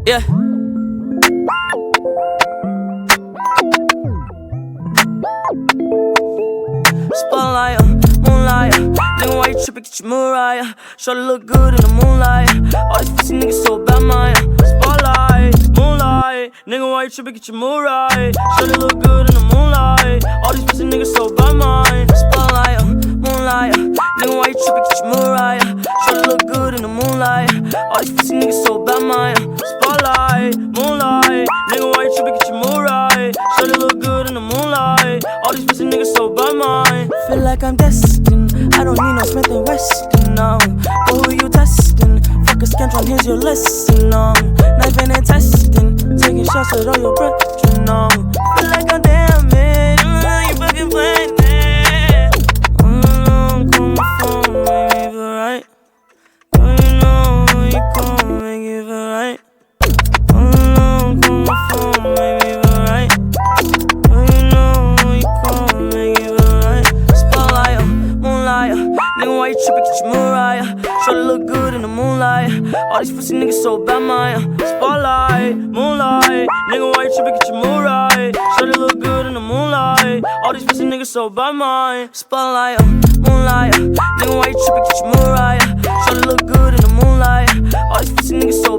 Yeah. Spotlight, moonlight. Nigga, why you trippin'? Get your Mariah. Shorty look good in the moonlight. All these pussy niggas so bad, Maya. Spotlight, moonlight. Nigga, why you trippin'? Get your Mariah. Shorty look good in the moonlight. All these pussy niggas so bad, Maya. Spotlight, moonlight. Nigga, why you trippin'? Get your Mariah. Shorty look good in the moonlight. All these pussy niggas so bad, Maya. Spotlight, moonlight. Nigga, why you trippin'? Get your Mariah. Shorty look good in the moonlight. All these pussy niggas so bad, Maya. Feel like I'm destined. I don't need no Smith & Weston, no. But who you testing? Fuck a scantron, here's your lesson, no. Knifing and testing, taking shots at all your brethren, no. Feel like I'm damaged, you fucking playing it. Call my phone, make me feel right. Girl, you know you call, make me feel right. Call my phone, make me feel right. Girl, you know you call, make me feel right. Spotlight, moonlight. Nigga, why you trippin'? Get your Mariah. Shorty look good in the moonlight. All these pussy niggas so bad, Maya. Spotlight, moonlight. Nigga, why you trippin'? Get your Mariah. Shorty look good in the moonlight. All these pussy niggas so bad, Maya. Spotlight, moonlight. Nigga, why you trippin'? Get your Mariah. Shorty look good in the moonlight. All these pussy niggas so